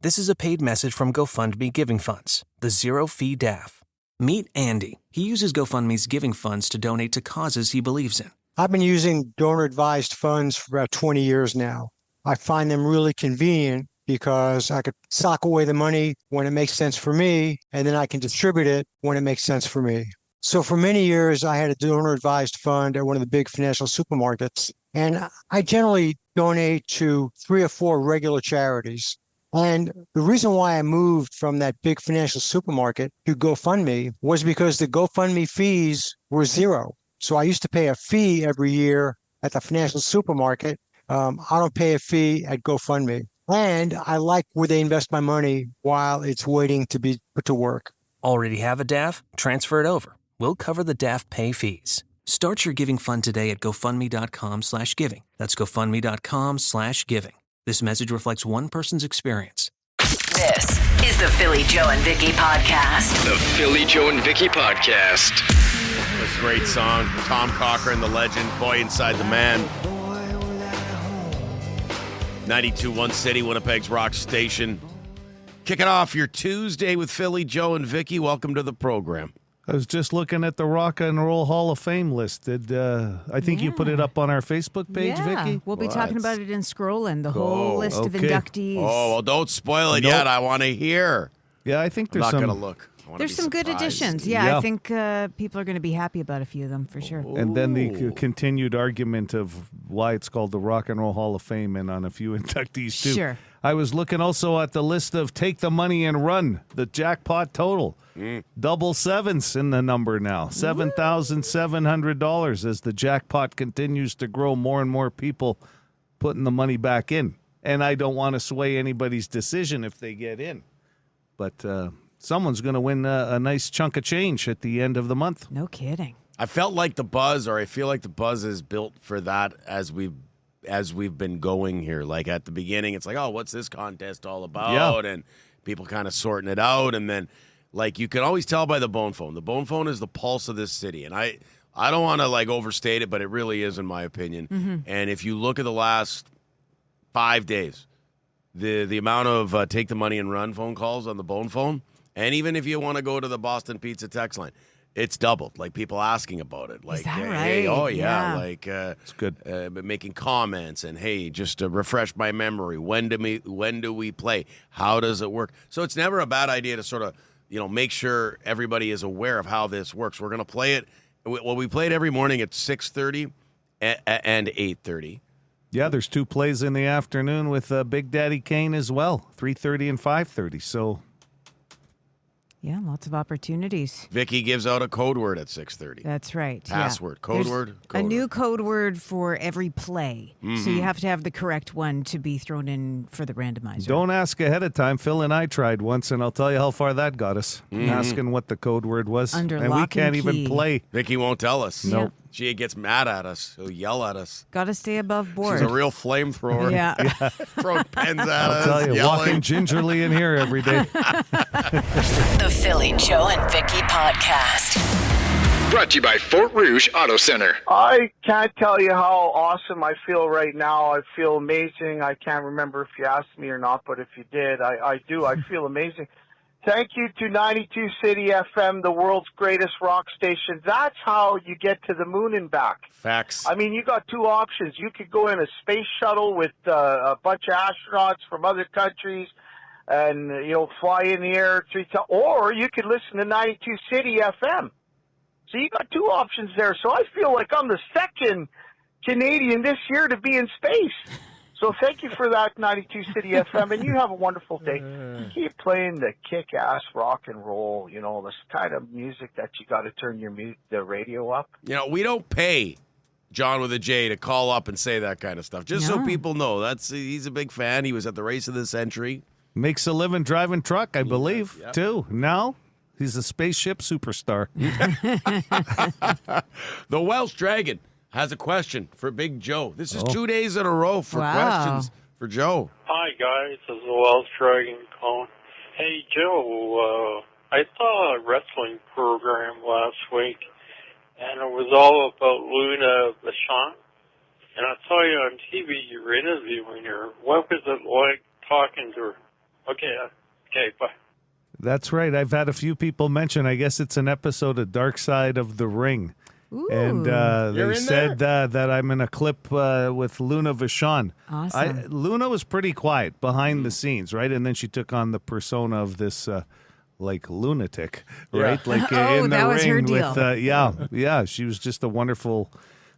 This is a paid message from GoFundMe Giving Funds, the zero-fee DAF. Meet Andy. He uses GoFundMe's giving funds to donate to causes he believes in. I've been using donor-advised funds for about 20 years now. I find them really convenient because I could sock away the money when it makes sense for me, and then I can distribute it when it makes sense for me. So for many years, I had a donor-advised fund at one of the big financial supermarkets, and I generally donate to 3 or 4 regular charities. And the reason why I moved from that big financial supermarket to GoFundMe was because the GoFundMe fees were zero. So I used to pay a fee every year at the financial supermarket. I don't pay a fee at GoFundMe. And I like where they invest my money while it's waiting to be put to work. Already have a DAF? Transfer it over. We'll cover the DAF pay fees. Start your giving fund today at GoFundMe.com/giving. That's GoFundMe.com/giving. This message reflects one person's experience. This is the Philly Joe and Vicki podcast. The Philly Joe and Vicki podcast. That's a great song. Tom Cochran, the legend, Boy Inside the Man. 92.1 City, Winnipeg's rock station. Kicking off your Tuesday with Philly Joe and Vicki. Welcome to the program. I was just looking at the Rock and Roll Hall of Fame list. I think you put it up on our Facebook page, Vicki? We'll be talking about it in Scrollin, the whole list of inductees. Oh, well, don't spoil it yet. I want to hear. Yeah, I think there's I'm some... not going to look. There's some good additions. Yeah, I think people are going to be happy about a few of them for sure. And then the continued argument of why it's called the Rock and Roll Hall of Fame and on a few inductees, too. Sure. I was looking also at the list of Take the Money and Run, the jackpot total. Double sevens in the number now. $7,700 as the jackpot continues to grow, more and more people putting the money back in. And I don't want to sway anybody's decision if they get in. But someone's going to win a nice chunk of change at the end of the month. No kidding. I felt like the buzz, or I feel like the buzz is built for that as we've been going here. Like at the beginning, it's like, oh, what's this contest all about? And people kind of sorting it out. And then, like, you can always tell by the bone phone. The bone phone is the pulse of this city. And I don't want to, like, overstate it, but it really is, in my opinion. Mm-hmm. And if you look at the last 5 days, the amount of take the money and run phone calls on the bone phone, and even if you want to go to the Boston Pizza text line, it's doubled. Like, people asking about it. Like, is that right? Hey, oh, yeah. Like, it's good. Making comments and, hey, just to refresh my memory, when do we play? How does it work? So it's never a bad idea to sort of, make sure everybody is aware of how this works. We're going to play it. Well, we play it every morning at 6:30 and 8:30. Yeah, there's 2 plays in the afternoon with Big Daddy Kane as well, 3:30 and 5:30. So... yeah, lots of opportunities. Vicki gives out a code word at 6:30. That's right. Password, code word. A new code word for every play. Mm-hmm. So you have to have the correct one to be thrown in for the randomizer. Don't ask ahead of time. Phil and I tried once, and I'll tell you how far that got us. Asking what the code word was. Under and lock we can't and key. even play. Vicki won't tell us. Nope. Nope. She gets mad at us. She'll yell at us. Got to stay above board. She's a real flamethrower. Yeah. Throwing pens at us. I'll tell you, yelling. walking gingerly in here every day. The Philly Joe and Vicki podcast. Brought to you by Fort Rouge Auto Center. I can't tell you how awesome I feel right now. I feel amazing. I can't remember if you asked me or not, but if you did, I do. I feel amazing. Thank you to 92 City FM, the world's greatest rock station. That's how you get to the moon and back. Facts. I mean, you got 2 options. You could go in a space shuttle with a bunch of astronauts from other countries and, fly in the air 3 times. Or you could listen to 92 City FM. So you got 2 options there. So I feel like I'm the second Canadian this year to be in space. So thank you for that, 92 City FM, and you have a wonderful day. Keep playing the kick-ass rock and roll, this kind of music that you got to turn the radio up. We don't pay John with a J to call up and say that kind of stuff, just so people know. He's a big fan. He was at the race of the century. Makes a living driving truck, I believe, too. Now he's a spaceship superstar. The Welsh Dragon has a question for Big Joe. This is 2 days in a row for questions for Joe. Hi, guys. This is the Welsh Dragon calling. Hey, Joe, I saw a wrestling program last week, and it was all about Luna Vachon. And I saw you on TV, you were interviewing her. What was it like talking to her? Okay, ya. Okay, bye. That's right. I've had a few people mention, I guess it's an episode of Dark Side of the Ring. Ooh. And they said that I'm in a clip with Luna Vachon. Awesome. Luna was pretty quiet behind the scenes, right? And then she took on the persona of this like lunatic, right? Like in the that was ring her deal. with she was just a wonderful,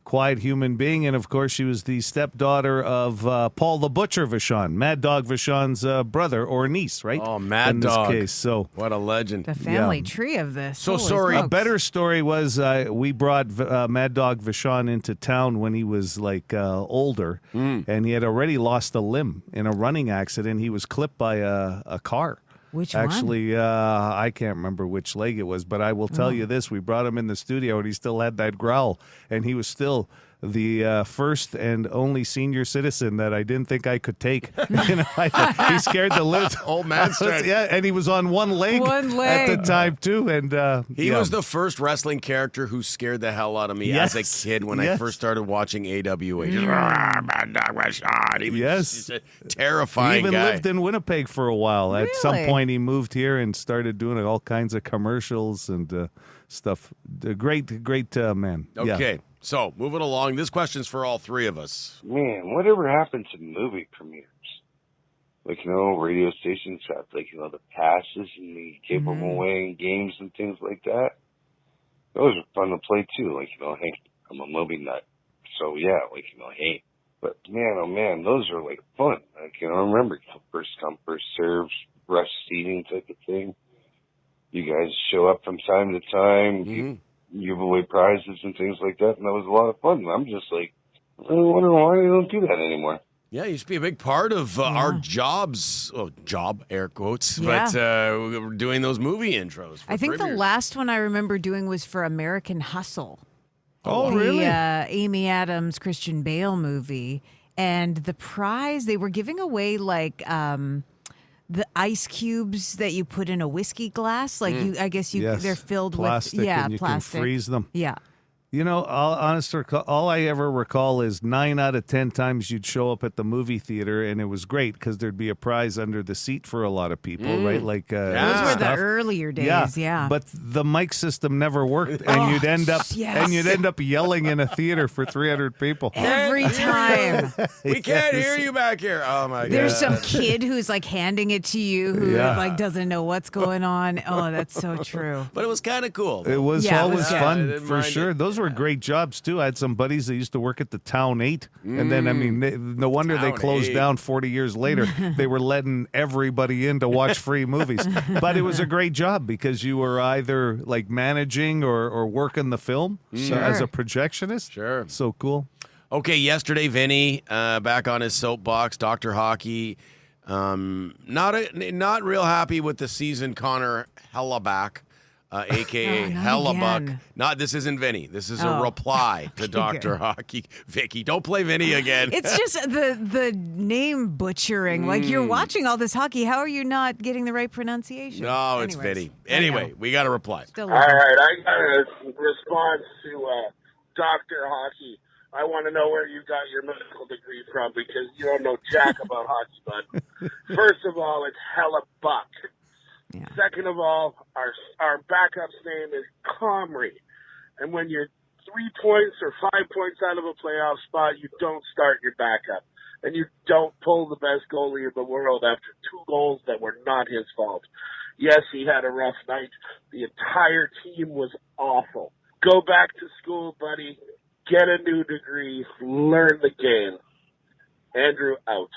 quiet human being. And of course, she was the stepdaughter of Paul the Butcher Vachon, Mad Dog Vachon's brother or niece, right? Oh, Mad in this Dog. case. So what a legend. The family tree of this. So Holy sorry. smokes. a better story was we brought Mad Dog Vachon into town when he was like older, and he had already lost a limb in a running accident. He was clipped by a car. Which one? Actually, I can't remember which leg it was, but I will tell you this. We brought him in the studio, and he still had that growl, and he was still the first and only senior citizen that I didn't think I could take. He scared the living Old man strength. Yeah, and he was on one leg at the time, too. And he was the first wrestling character who scared the hell out of me as a kid when I first started watching AWA. Mad Dog Vachon. He was just a terrifying He even guy. lived in Winnipeg for a while. At some Really? point, he moved here and started doing all kinds of commercials and stuff. A great man. Yeah. Okay, so moving along. This question's for all three of us. Man, whatever happened to movie premieres? Like, radio stations have, the passes and the capable weighing games and things like that. Those are fun to play, too. Hey, I'm a movie nut. So, yeah, hey. But, man, oh, man, those are, fun. I remember first come, first served, rush seating type of thing. You guys show up from time to time, give away prizes and things like that, and that was a lot of fun. I'm just I really wonder why they don't do that anymore. Yeah, it used to be a big part of our jobs. Oh, job, air quotes. Yeah. But we were doing those movie intros. For I think the premieres. last one I remember doing was for American Hustle. Oh, the, really? Amy Adams, Christian Bale movie. And the prize, they were giving away the ice cubes that you put in a whiskey glass. I guess they're filled plastic, with and you plastic. can freeze them. Yeah. All I ever recall is 9 out of 10 times you'd show up at the movie theater, and it was great because there'd be a prize under the seat for a lot of people, right? Those were the earlier days, yeah. But the mic system never worked, and you'd end up yelling in a theater for 300 people. Every time. We can't hear you back here. Oh, my God. There's some kid who's handing it to you who doesn't know what's going on. Oh, that's so true. But it was kind of cool. It was always I fun didn't for mind sure. it. Those were great jobs too. I had some buddies that used to work at the Town 8, and then no wonder they Town closed 8. down 40 years later. They were letting everybody in to watch free movies, but it was a great job because you were either managing or working the film as a projectionist. Sure, so cool. Okay, yesterday, Vinny back on his soapbox. Dr. Hockey, not real happy with the season. Connor Hellebuck. A.K.a. Hellebuck. This isn't Vinny. This is a reply to Dr. Hockey. Vicky, don't play Vinny again. It's just the name butchering. You're watching all this hockey. How are you not getting the right pronunciation? No, it's Vinny. Anyway, we got a reply. All right, I got a response to Dr. Hockey. I want to know where you got your medical degree from because you don't know jack about hockey, bud. First of all, it's Hellebuck. Yeah. Second of all, our backup's name is Comrie. And when you're 3 points or 5 points out of a playoff spot, you don't start your backup. And you don't pull the best goalie in the world after 2 goals that were not his fault. Yes, he had a rough night. The entire team was awful. Go back to school, buddy. Get a new degree. Learn the game. Andrew, out.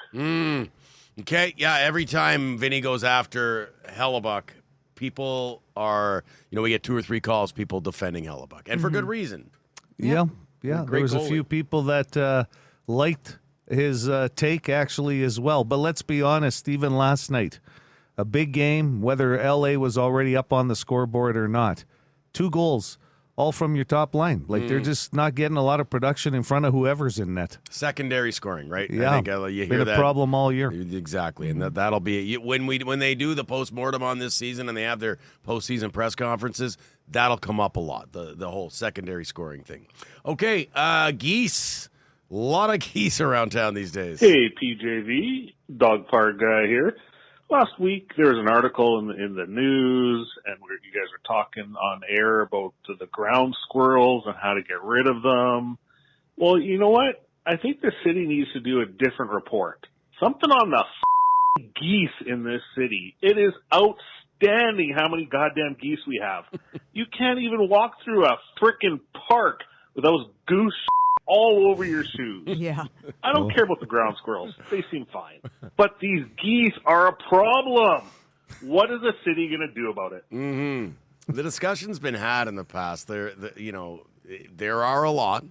Okay, yeah, every time Vinny goes after Hellebuck, people are, we get 2 or 3 calls, people defending Hellebuck, and for good reason. Yeah. There was a goalie. few people that liked his take actually as well. But let's be honest, even last night, a big game, whether L.A. was already up on the scoreboard or not, 2 goals. All from your top line. They're just not getting a lot of production in front of whoever's in net. Secondary scoring, right? Yeah. I think you hear been that. a problem all year. Exactly. And that'll be when they do the postmortem on this season and they have their postseason press conferences, that'll come up a lot, the whole secondary scoring thing. Okay, geese. A lot of geese around town these days. Hey, PJV, dog park guy here. last week there was an article in the news, and you guys were talking on air about the ground squirrels and how to get rid of them. Well, you know what? I think the city needs to do a different report. Something on the geese in this city. It is outstanding how many goddamn geese we have. You can't even walk through a frickin' park with those goose all over your shoes. Yeah. I don't care about the ground squirrels. They seem fine. But these geese are a problem. What is the city going to do about it? The discussion's been had in the past. There are a lot.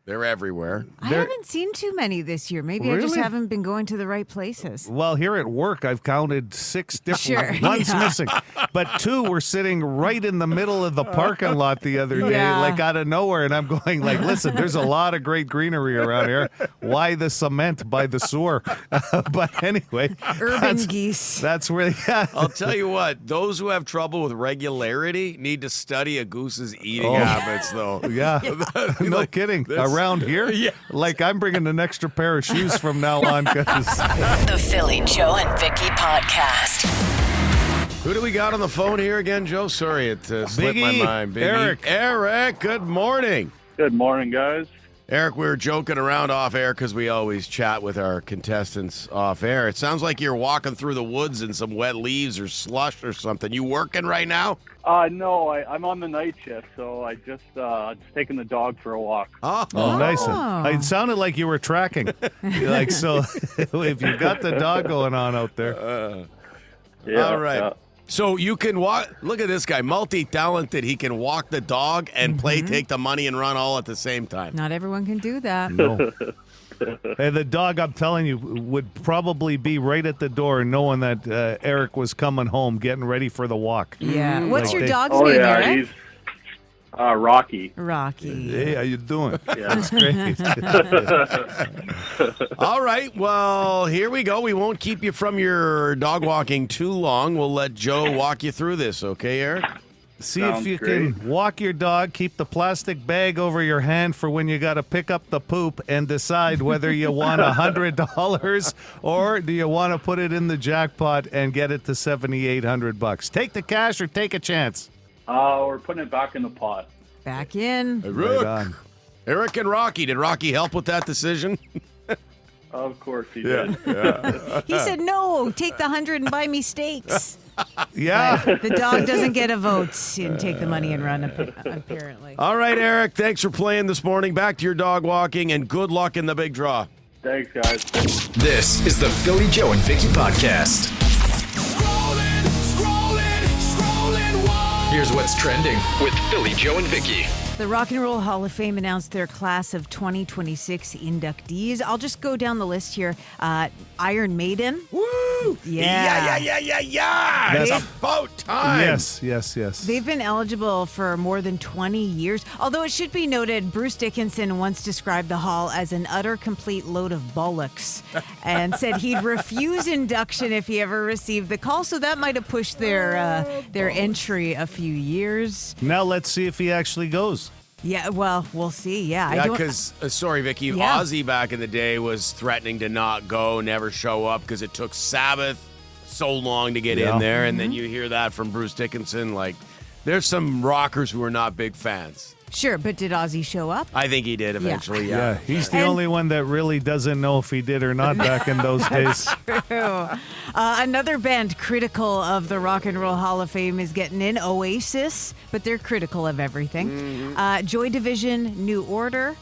They're everywhere. I haven't seen too many this year. Maybe I just Really? haven't been going to the right places. Well, here at work, I've counted 6 different. Sure, One's yeah. missing, but 2 were sitting right in the middle of the parking lot the other day, Yeah. like out of nowhere. And I'm going, like, listen, there's a lot of great greenery around here. Why the cement by the sewer? But anyway, Urban geese. That's where. Yeah. I'll tell you what, those who have trouble with regularity need to study a goose's eating habits, though. Yeah, no Like, kidding. this- Around here, Yeah. like I'm bringing an extra pair of shoes from now on. 'Cause The Philly Joe and Vicki podcast. Who do we got on the phone here again, Joe? Sorry, it slipped my Biggie, mind. Eric. Eric, good morning. Good morning, guys. Eric, we were joking around off air because we always chat with our contestants off air. It sounds like you're walking through the woods in some wet leaves or slush or something. You working right now? No, I'm on the night shift, so I just taking the dog for a walk. Oh, nice. It sounded like you were tracking. Like, so if you got the dog going on out there. All right. So you can walk. Look at this guy, multi-talented. He can walk the dog and play, take the money, and run all at the same time. Not everyone can do that. No. And the dog, I'm telling you, would probably be right at the door knowing that Eric was coming home, getting ready for the walk. Yeah. What's Like your they- dog's Oh name, yeah, Eric? he's Rocky. Rocky. Hey, how you doing? Yeah. That's great. All right. Well, here we go. We won't keep you from your dog walking too long. We'll let Joe walk you through this. Okay, Eric? See Sounds if you great. can walk your dog, keep the plastic bag over your hand for when you got to pick up the poop and decide whether you want $100 or do you want to put it in the jackpot and get it to $7,800. Take the cash or take a chance. We're putting it back in the pot. Back in. Right on. Eric and Rocky. Did Rocky help with that decision? Of course he did. He said, no, take the 100 and buy me steaks. Yeah. But the dog doesn't get a vote and take the money and run, apparently. All right, Eric. Thanks for playing this morning. Back to your dog walking, and good luck in the big draw. Thanks, guys. This is the Philly Joe and Vicki podcast. Here's what's trending with Philly Joe and Vicki. The Rock and Roll Hall of Fame announced their class of 2026 inductees. I'll just go down the list here. Iron Maiden. Woo! Yeah. Yeah. That's- It's about time. Yes. They've been eligible for more than 20 years. Although it should be noted, Bruce Dickinson once described the hall as an utter complete load of Bullocks and said he'd refuse induction if he ever received the call. So that might have pushed their entry a few years. Now let's see if he actually goes. Yeah, well, we'll see. Yeah, Yeah, because, sorry, Vicki, Yeah. Ozzy back in the day was threatening to not go, never show up because it took Sabbath so long to get in there. And then you hear that from Bruce Dickinson. Like, there's some rockers who are not big fans. Sure, but did Ozzy show up? I think he did eventually, Yeah, he's the And- only one that really doesn't know if he did or not back in those days. Another band critical of the Rock and Roll Hall of Fame is getting in, Oasis, but they're critical of everything. Joy Division, New Order,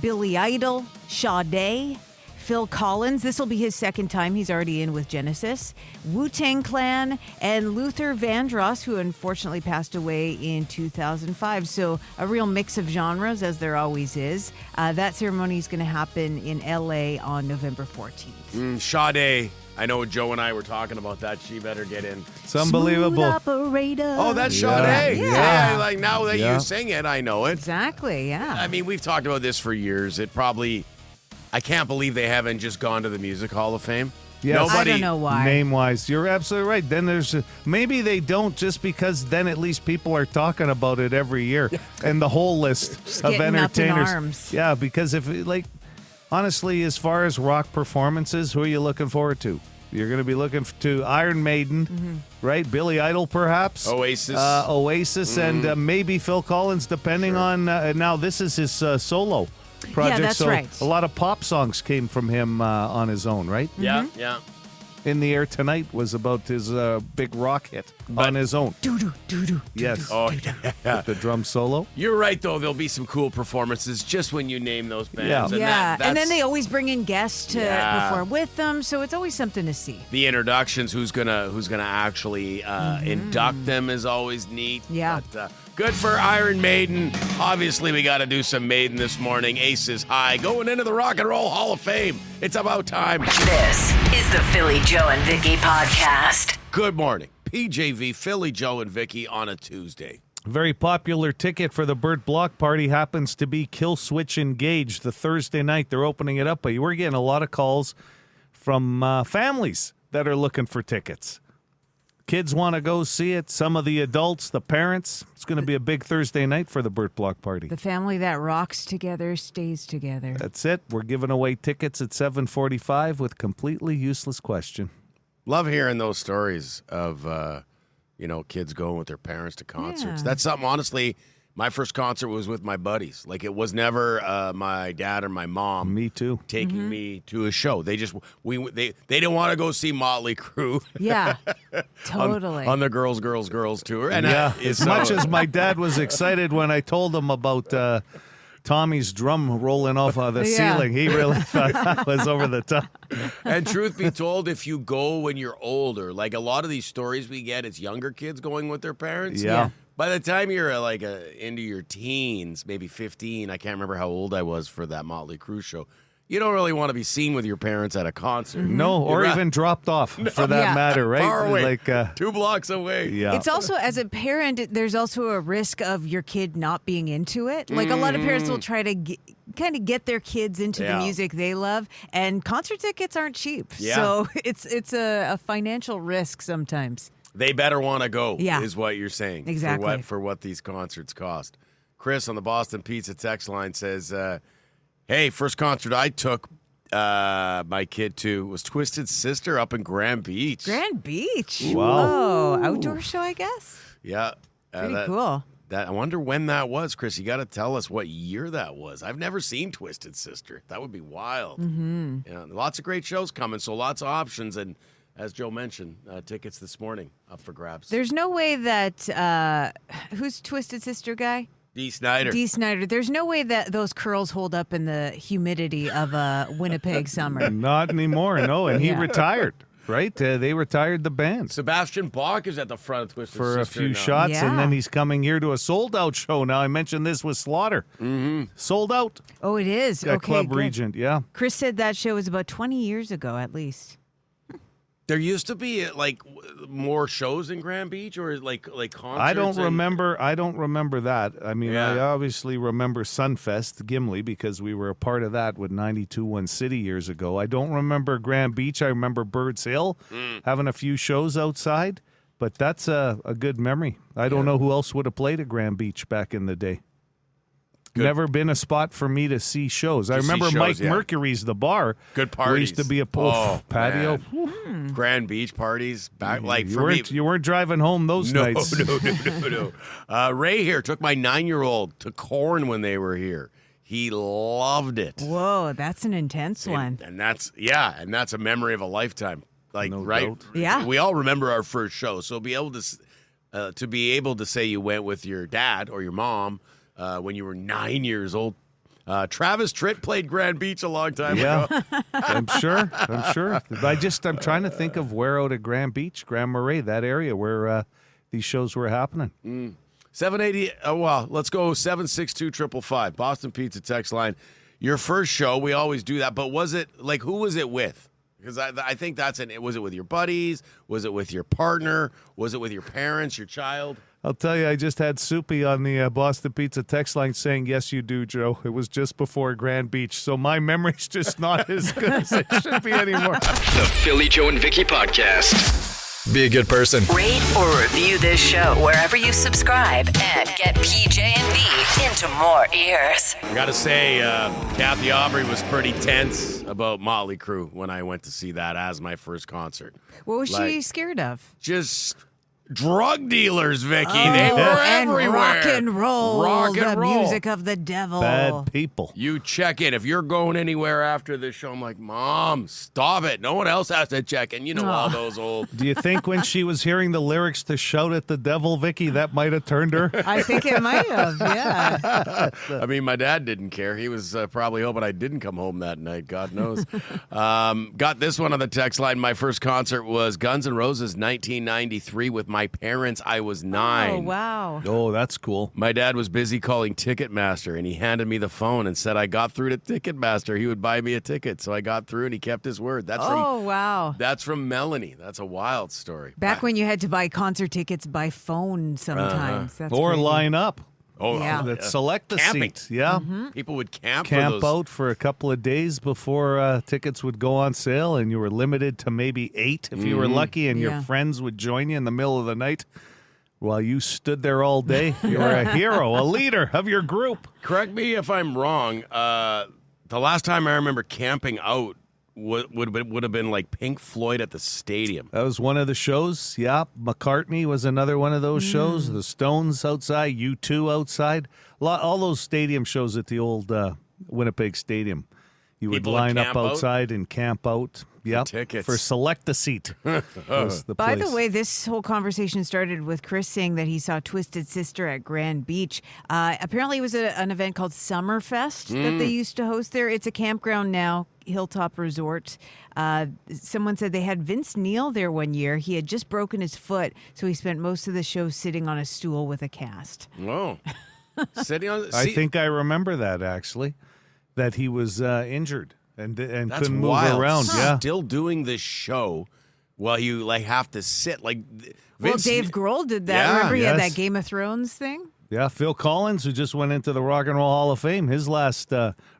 Billy Idol, Sade, Phil Collins. This will be his second time. He's already in with Genesis. Wu-Tang Clan, and Luther Vandross, who unfortunately passed away in 2005. So a real mix of genres, as there always is. That ceremony is going to happen in L.A. on November 14th. Sade. I know Joe and I were talking about that. She better get in. It's unbelievable. Smooth operator. Oh, that's Yeah. Sade. Yeah. Like, now that Yeah. you sing it, I know it. Exactly, yeah. I mean, we've talked about this for years. I can't believe they haven't just gone to the Music Hall of Fame. Yes. I don't know why. Name-wise, you're absolutely right. Then there's maybe they don't just because then at least people are talking about it every year and the whole list of getting up in entertainers. arms. Yeah, because if honestly, as far as rock performances, who are you looking forward to? You're going to be looking to Iron Maiden, right? Billy Idol, perhaps. Oasis. And maybe Phil Collins, depending on... now, this is his solo project. Yeah, that's so right. A lot of pop songs came from him on his own, right? Yeah. In the Air Tonight was about his big rock hit on his own. Doo-doo. Yes. Oh, yeah. With the drum solo. You're right, though. There'll be some cool performances just when you name those bands. Yeah. And then they always bring in guests to perform with them, so it's always something to see. The introductions, who's gonna actually induct them is always neat. Yeah. But, good for Iron Maiden. Obviously, we got to do some Maiden this morning. Aces high, going into the Rock and Roll Hall of Fame. It's about time. This is the Philly Joe and Vicki podcast. Good morning. PJV, Philly Joe and Vicki on a Tuesday. Very popular ticket for the Burt Block Party happens to be Kill Switch Engage. The Thursday night, they're opening it up, but we're getting a lot of calls from families that are looking for tickets. Kids want to go see it. Some of the adults, the parents. It's going to be a big Thursday night for the Burt Block Party. The family that rocks together stays together. That's it. We're giving away tickets at 7:45 with completely useless question. Love hearing those stories of, kids going with their parents to concerts. Yeah. That's something, honestly, my first concert was with my buddies. Like, it was never my dad or my mom. Me too. Taking me to a show. They just, they didn't want to go see Motley Crue. Yeah, totally. on the Girls tour. And as much as my dad was excited when I told him about Tommy's drum rolling off of the ceiling, he really thought that was over the top. And truth be told, if you go when you're older, like a lot of these stories we get, it's younger kids going with their parents. Yeah. By the time you're into your teens, maybe 15, I can't remember how old I was for that Motley Crue show, you don't really want to be seen with your parents at a concert. No, or even dropped off for that matter, right? Far away, like 2 blocks away. Yeah. It's also, as a parent, there's also a risk of your kid not being into it. Like a lot of parents will try to kind of get their kids into the music they love, and concert tickets aren't cheap. Yeah. So it's a financial risk sometimes. They better want to go, Yeah. is what you're saying. Exactly. For what these concerts cost. Chris on the Boston Pizza text line says, hey, first concert I took my kid to was Twisted Sister up in Grand Beach. Grand Beach. Wow. Whoa. Outdoor show, I guess. Yeah. Pretty cool. I wonder when that was, Chris. You got to tell us what year that was. I've never seen Twisted Sister. That would be wild. Mm-hmm. Yeah, lots of great shows coming, so lots of options. And as Joe mentioned, tickets this morning up for grabs. There's no way that who's Twisted Sister guy? Dee Snider. There's no way that those curls hold up in the humidity of a Winnipeg summer. Not anymore, no. And he retired, right? They retired the band. Sebastian Bach is at the front of Twisted For a Sister few now. shots, Yeah. and then he's coming here to a sold-out show. Now, I mentioned this with Slaughter. Mm-hmm. Sold out Oh, it is? at Okay, Club good. Regent, yeah. Chris said that show was about 20 years ago, at least. There used to be more shows in Grand Beach, or like concerts. I don't remember that. I mean, Yeah. I obviously remember Sunfest, Gimli, because we were a part of that with 92.1 City years ago. I don't remember Grand Beach. I remember Birds Hill having a few shows outside, but that's a good memory. I don't know who else would have played at Grand Beach back in the day. Good. Never been a spot for me to see shows. I remember Mike Mercury's The Bar. Good parties. There used to be a patio. Man. Grand Beach parties back You weren't driving home those nights. No. Ray here took my 9-year-old to Korn when they were here. He loved it. Whoa, that's an intense one. And that's a memory of a lifetime. No doubt. Yeah. We all remember our first show, so be able to say you went with your dad or your mom when you were 9 years old. Travis Tritt played Grand Beach a long time ago. I'm sure. I'm trying to think of where out at Grand Beach, Grand Marais, that area where these shows were happening. 780. Let's go 762-555. Boston Pizza text line. Your first show, we always do that, but was it who was it with? Because I think was it with your buddies? Was it with your partner? Was it with your parents, your child? I'll tell you, I just had Soupy on the Boston Pizza text line saying, yes, you do, Joe. It was just before Grand Beach, so my memory's just not as good as it should be anymore. The Philly Joe and Vicki podcast. Be a good person. Rate or review this show wherever you subscribe and get PJ and V into more ears. I gotta say, Kathy Aubrey was pretty tense about Motley Crue when I went to see that as my first concert. What was she scared of? Just drug dealers, Vicki. Oh, they were and everywhere. rock and roll. Rock and the roll. music of the devil. Bad people. You check in. If you're going anywhere after this show, I'm like, Mom, stop it. No one else has to check in. You know, all those old. Do you think when she was hearing the lyrics to Shout at the Devil, Vicki, that might have turned her? I think it might have, yeah. I mean, my dad didn't care. He was probably hoping I didn't come home that night. God knows. Got this one on the text line. My first concert was Guns N' Roses 1993 with my parents. I was 9. Oh, wow. Oh, that's cool. My dad was busy calling Ticketmaster, and he handed me the phone and said I got through to Ticketmaster. He would buy me a ticket. So I got through, and he kept his word. Wow. That's from Melanie. That's a wild story. Back when you had to buy concert tickets by phone sometimes. That's or crazy. line up. Oh, Yeah. Select the Camping. seat. Yeah. People would camp for Camp those. out for a couple of days before tickets would go on sale, and you were limited to maybe 8 if you were lucky, and your Yeah. friends would join you in the middle of the night. While you stood there all day, you were a hero, a leader of your group. Correct me if I'm wrong. The last time I remember camping out would have been like Pink Floyd at the stadium. That was one of the shows. Yeah, McCartney was another one of those shows. The Stones outside, U2 outside. All those stadium shows at the old Winnipeg Stadium. You would People would line up camp out? outside and camp out. Yep, tickets. for Select the Seat. Was the By place. the way, this whole conversation started with Chris saying that he saw Twisted Sister at Grand Beach. Apparently, it was an event called Summerfest that they used to host there. It's a campground now, Hilltop Resort. Someone said they had Vince Neil there one year. He had just broken his foot, so he spent most of the show sitting on a stool with a cast. Whoa. Sitting on. I see, think I remember that, actually, that he was injured and that's couldn't move wild. around. Yeah. Still doing this show while you like have to sit like. Well, Vince- Dave Grohl did that. Yeah, Remember he had yes. that Game of Thrones thing? Yeah, Phil Collins, who just went into the Rock and Roll Hall of Fame, his last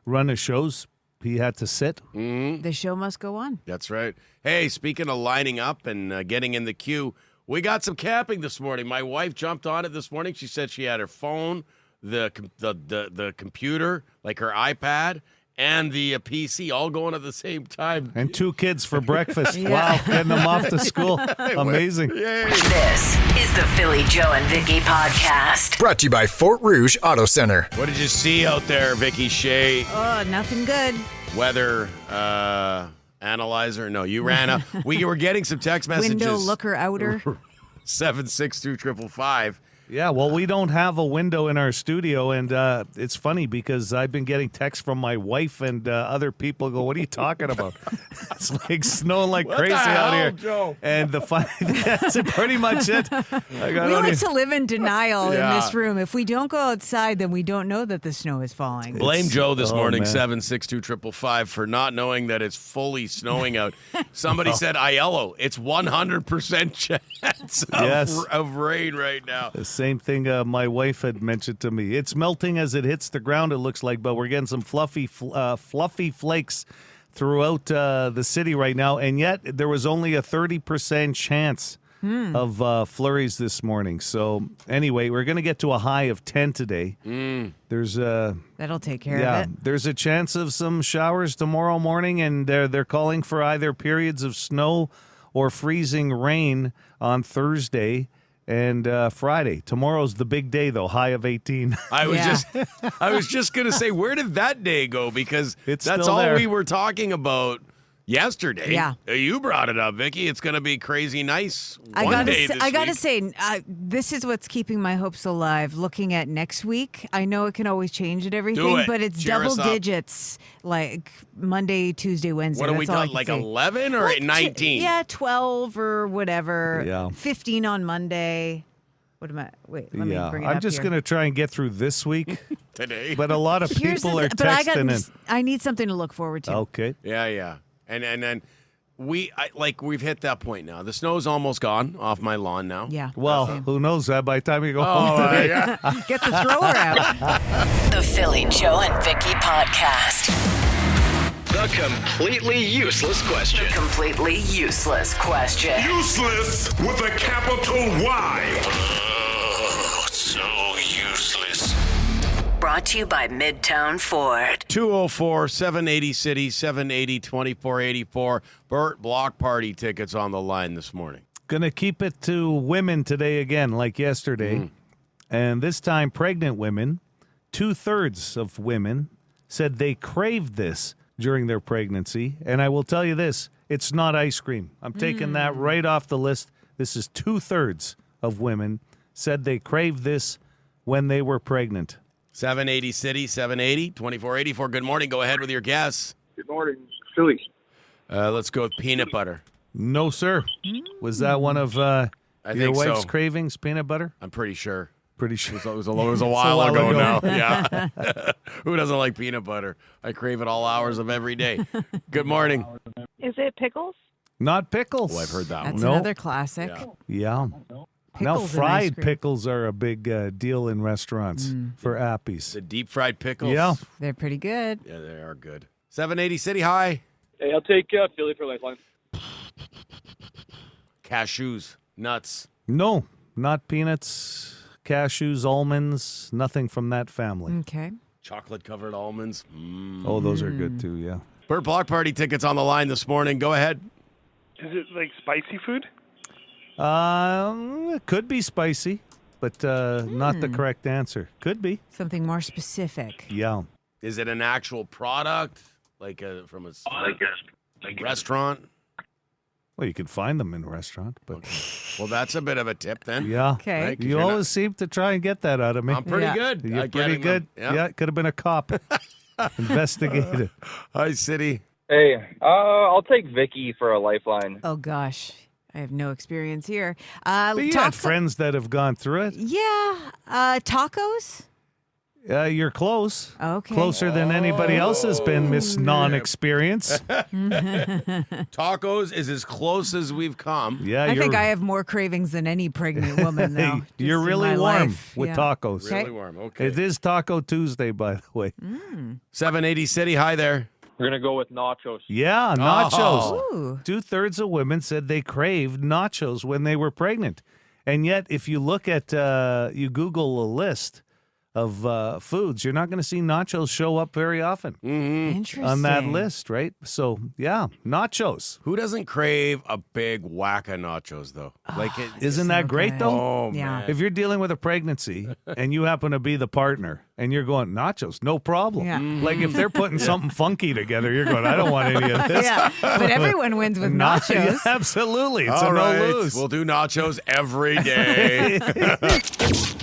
run of shows, he had to sit. The show must go on. That's right. Hey, speaking of lining up and getting in the queue, we got some camping this morning. My wife jumped on it this morning. She said she had her phone, the computer, like her iPad, and the PC all going at the same time. And 2 kids for breakfast. Yeah. Wow, getting them off to school. Amazing. Yay. This is the Philly Joe and Vicki podcast. Brought to you by Fort Rouge Auto Center. What did you see out there, Vicki Shea? Oh, nothing good. Weather analyzer? No, you ran up. We were getting some text messages. Window, looker, outer. 762-555. Yeah, well, we don't have a window in our studio, and it's funny because I've been getting texts from my wife and other people go, what are you talking about? It's like snowing like What crazy the out hell, here. Joe? And the funny, that's pretty much it. We like to live in denial in Yeah. this room. If we don't go outside, then we don't know that the snow is falling. Blame Joe this oh, morning, man. 762-555, for not knowing that it's fully snowing out. Somebody said, Aiello, it's 100% chance Yes. of rain right now. The same thing my wife had mentioned to me. It's melting as it hits the ground, it looks like, but we're getting some fluffy flakes throughout the city right now, and yet there was only a 30% chance of flurries this morning. So anyway, we're going to get to a high of 10 today. There's That'll take care of it. there's a chance of some showers tomorrow morning, and they're calling for either periods of snow or freezing rain on Thursday and Friday. Tomorrow's the big day, though. High of 18. I Yeah. was just going to say, where did that day go? Because It's that's still all there. we were talking about yesterday. Yeah. You brought it up, Vicki. It's going to be crazy nice I one gotta day say, this I gotta week. say, this is what's keeping my hopes alive. Looking at next week, I know it can always change and everything, it. but it's Cheer double us up. digits, like Monday, Tuesday, Wednesday. What have we That's all I got, can like say. 11 or Like 19? Yeah, 12 or whatever. Yeah. 15 on Monday. What am I? Wait, let me bring it I'm up just here. going to try and get through this week, Today. but a lot of Here's the people are th- but texting in. I need something to look forward to. Okay. Yeah. And then we've hit that point now. The snow's almost gone off my lawn now. Yeah. Well, same. who knows that by the time you go Oh, home today. yeah. Get the thrower out. The Philly Joe and Vicki podcast. The The completely useless question. Completely useless question. Useless with a capital Y. So useless. Brought to you by Midtown Ford. 204-780-CITY, 780-2484. Burt Block Party tickets on the line this morning. Gonna keep it to women today again, like yesterday. And this time, pregnant women. 2/3 of women said they craved this during their pregnancy. And I will tell you this, it's not ice cream. I'm taking that right off the list. This is 2/3 of women said they craved this when they were pregnant. 780-CITY, 780-2484. Good morning. Go ahead with your guess. Good morning, Philly. Let's go with peanut butter. No, sir. Was that one of your think wife's so. cravings, peanut butter? I'm pretty sure. Pretty sure. It was a while ago now. Yeah. Who doesn't like peanut butter? I crave it all hours of every day. Good morning. Is it pickles? Not pickles. Oh, I've heard that That's one. another classic. Yeah. Now, Pickles and ice fried cream. pickles are a big deal in restaurants for appies. The deep fried pickles. Yeah. They're pretty good. Yeah, they are good. 780-CITY, hi. Hey, I'll take Philly for lifeline. Cashews, nuts. No, not peanuts, cashews, almonds, nothing from that family. Okay. Chocolate-covered almonds. Oh, those are good too, yeah. Burt Block Party tickets on the line this morning. Go ahead. Is it like spicy food? It could be spicy, but not the correct answer. Could be. Something more specific. Yeah. Is it an actual product, from a restaurant? Well, you can find them in a restaurant, but Well, that's a bit of a tip then. yeah. Okay. Right, 'cause You you're always seem to try and get that out of me. I'm pretty Yeah. good. You're at pretty getting good. them. Yeah, could have been a cop. Investigated. Hi, City. Hey, I'll take Vicki for a lifeline. Oh, gosh. I have no experience here. But you had friends that have gone through it. Yeah. Tacos? You're close. Okay. Closer than anybody else has been, Miss Non-Experience. Tacos is as close as we've come. Yeah, I think I have more cravings than any pregnant woman, though. You're just in really my warm life. with Yeah. tacos. Really warm. Okay. It is Taco Tuesday, by the way. 780-CITY, hi there. We're going to go with nachos. Yeah, nachos. Ooh. 2/3 of women said they craved nachos when they were pregnant. And yet, if you look at, you Google a list of foods, you're not going to see nachos show up very often Interesting. on that list, right? So, yeah, nachos. Who doesn't crave a big whack of nachos, though? Isn't that great, good. though? Oh, Yeah. man. If you're dealing with a pregnancy and you happen to be the partner and you're going, nachos, no problem. Yeah. Like if they're putting something funky together, you're going, I don't want any of this. Yeah, but everyone wins with Not- nachos. Yeah, absolutely. It's All a right. no-lose. We'll do nachos every day.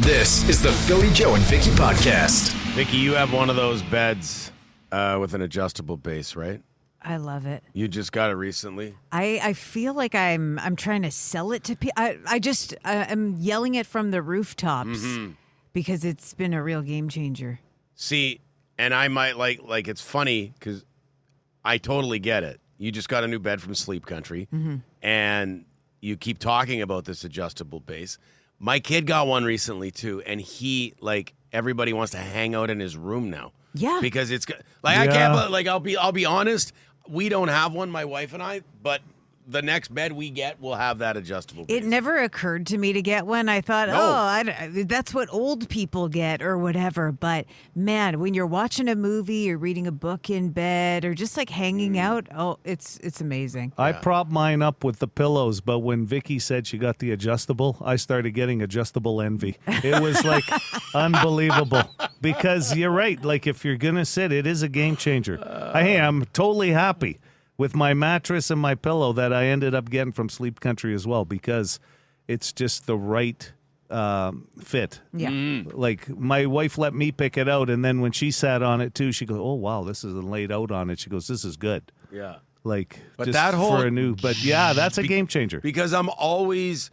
This is the Philly Joe and Vicki podcast. Vicki, you have one of those beds with an adjustable base, right? I love it. You just got it recently. I feel like I'm trying to sell it to people. I'm yelling it from the rooftops because it's been a real game changer. See, and I might like it's funny because I totally get it. You just got a new bed from Sleep Country, and you keep talking about this adjustable base. My kid got one recently too, and he everybody wants to hang out in his room now. Yeah, because it's I can't. I'll be honest. We don't have one, my wife and I, but the next bed we get will have that adjustable base. It never occurred to me to get one. I thought, that's what old people get or whatever. But man, when you're watching a movie or reading a book in bed or just hanging out, it's amazing. I propped mine up with the pillows, but when Vicki said she got the adjustable, I started getting adjustable envy. It was unbelievable because you're right. If you're going to sit, it is a game changer. I am totally happy with my mattress and my pillow that I ended up getting from Sleep Country as well because it's just the right fit. Yeah. My wife let me pick it out, and then when she sat on it too, she goes, "Oh wow, this isn't laid out on it." She goes, "This is good." Yeah. But just that whole for a new, that's a game changer because I'm always.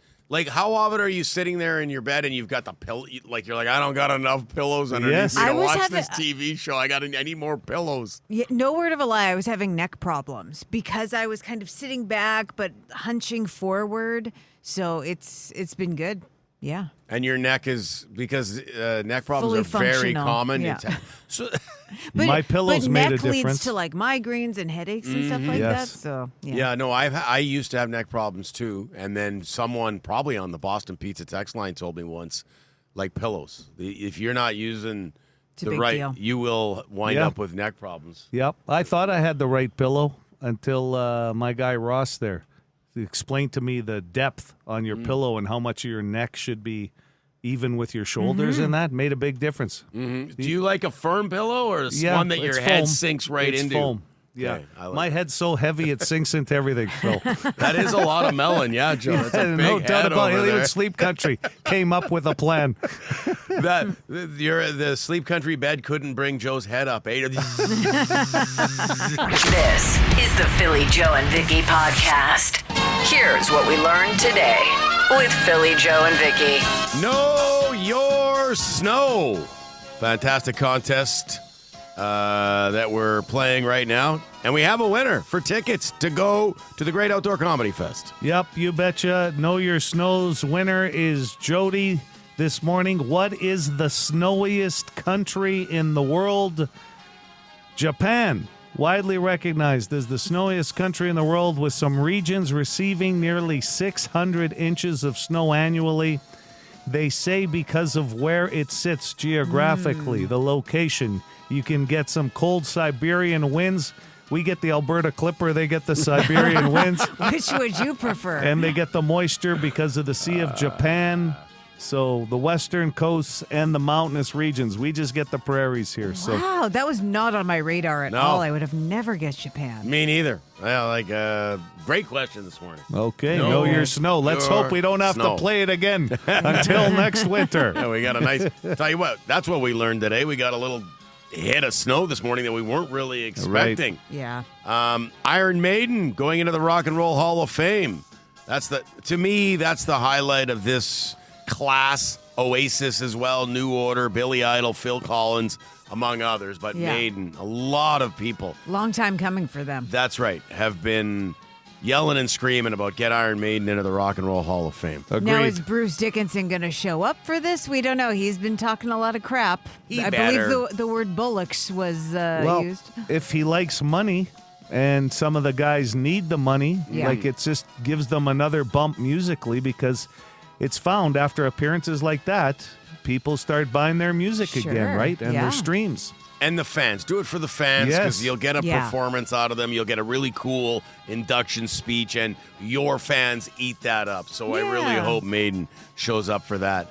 How often are you sitting there in your bed and you've got the pillow? You're like, I don't got enough pillows underneath me to watch this TV show. I need more pillows. Yeah, no word of a lie. I was having neck problems because I was kind of sitting back but hunching forward. So it's been good. Yeah. And your neck is because neck problems Fully are very functional. common. Yeah. So My pillows made a neck leads difference. to like migraines and headaches and stuff like that. So Yeah, no, I used to have neck problems too, and then someone probably on the Boston Pizza text line told me once, like pillows. If you're not using a the big right, deal. you will wind up with neck problems. Yep. I thought I had the right pillow until my guy Ross there explained to me the depth on your pillow and how much of your neck should be even with your shoulders, and that made a big difference. Do you like a firm pillow or one that your it's head foam. sinks right It's into? Foam. Yeah, Okay, I like my head's so heavy it sinks into everything, Phil. That is a lot of melon, yeah, Joe. That's a big no doubt head about over it. there. Even Sleep Country came up with a plan. The Sleep Country bed couldn't bring Joe's head up. This is the Philly Joe and Vicki podcast. Here's what we learned today with Philly Joe and Vicki. Know your snow. Fantastic contest that we're playing right now. And we have a winner for tickets to go to the Great Outdoor Comedy Fest. Yep, you betcha. Know Your Snow's winner is Jody this morning. What is the snowiest country in the world? Japan. Widely recognized as the snowiest country in the world, with some regions receiving nearly 600 inches of snow annually. They say because of where it sits geographically, the location, you can get some cold Siberian winds. We get the Alberta Clipper, they get the Siberian winds. Which would you prefer? And they get the moisture because of the Sea of Japan. So the western coasts and the mountainous regions. We just get the prairies here. So Wow, that was not on my radar at No. all. I would have never guessed Japan. Me neither. Well, great question this morning. Okay, know your snow. Let's your hope we don't have snow. to play it again until next winter. Yeah, we got a nice. Tell you what, that's what we learned today. We got a little hit of snow this morning that we weren't really expecting. Yeah. Iron Maiden going into the Rock and Roll Hall of Fame. To me, that's the highlight of this class. Oasis as well, New Order, Billy Idol, Phil Collins, among others. But Yeah. Maiden, a lot of people. Long time coming for them. That's right. Have been yelling and screaming about get Iron Maiden into the Rock and Roll Hall of Fame. Now, is Bruce Dickinson going to show up for this? We don't know. He's been talking a lot of crap. I believe the word Bullocks was used. If he likes money and some of the guys need the money, Yeah. like it just gives them another bump musically, because it's found after appearances like that, people start buying their music again, right? And their streams. And the fans. Do it for the fans, Yes. because you'll get a Yeah. performance out of them. You'll get a really cool induction speech, and your fans eat that up. So I really Yeah. hope Maiden shows up for that.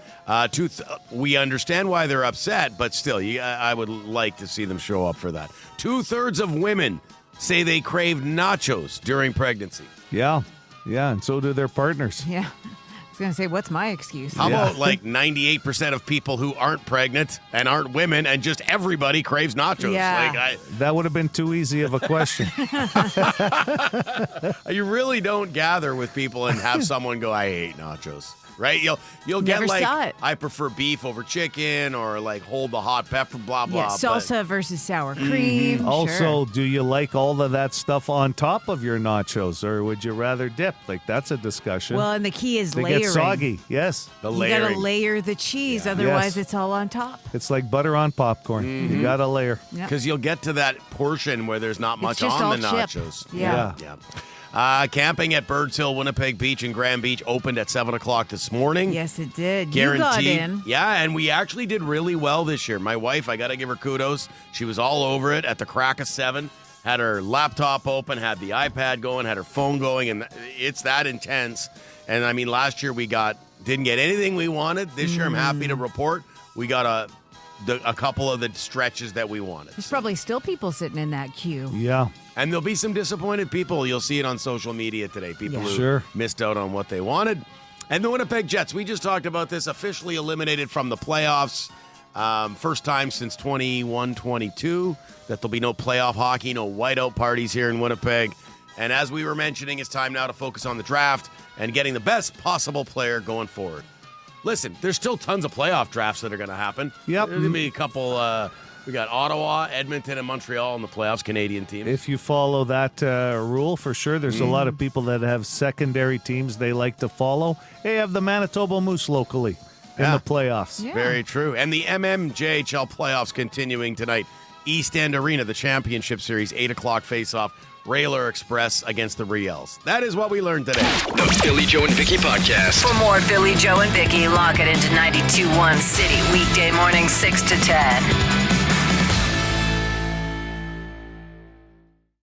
We understand why they're upset, but still, I would like to see them show up for that. 2/3 of women say they craved nachos during pregnancy. Yeah, and so do their partners. Yeah. I was going to say, what's my excuse? How about like 98% of people who aren't pregnant and aren't women, and just everybody craves nachos? Yeah. That would have been too easy of a question. You really don't gather with people and have someone go, I hate nachos. Right? You'll get Never saw like, it. I prefer beef over chicken, or like hold the hot pepper, blah, blah. Yeah, salsa versus sour cream. Sure. Also, do you like all of that stuff on top of your nachos, or would you rather dip? Like, that's a discussion. Well, and the key is they layering. get soggy. Yes, the You got to layer the cheese, otherwise Yes. it's all on top. It's like butter on popcorn. You got to layer. Because you'll get to that portion where there's not much just on the all chip. nachos. Yeah. Camping at Birds Hill, Winnipeg Beach and Grand Beach opened at 7 o'clock this morning. Yes, it did. Guaranteed. You got in. Yeah, and we actually did really well this year. My wife, I got to give her kudos. She was all over it at the crack of 7. Had her laptop open, had the iPad going, had her phone going, and it's that intense. And I mean, last year we didn't get anything we wanted. This year I'm happy to report we got a couple of the stretches that we wanted. There's probably still people sitting in that queue. Yeah. And there'll be some disappointed people. You'll see it on social media today. People who Sure. missed out on what they wanted. And the Winnipeg Jets, we just talked about this, officially eliminated from the playoffs. First time since 21-22 that there'll be no playoff hockey, no whiteout parties here in Winnipeg. And as we were mentioning, it's time now to focus on the draft and getting the best possible player going forward. Listen, there's still tons of playoff drafts that are going to happen. Yep. There's going to be a couple. We got Ottawa, Edmonton, and Montreal in the playoffs, Canadian teams. If you follow that rule, for sure, there's a lot of people that have secondary teams they like to follow. They have the Manitoba Moose locally in the playoffs. Very true. And the MMJHL playoffs continuing tonight. East End Arena, the championship series, 8 o'clock face-off. Railer Express against the Riels. That is what we learned today. The Philly Joe and Vicki Podcast. For more Philly Joe and Vicki, lock it into 92.1 City, weekday morning 6 to 10.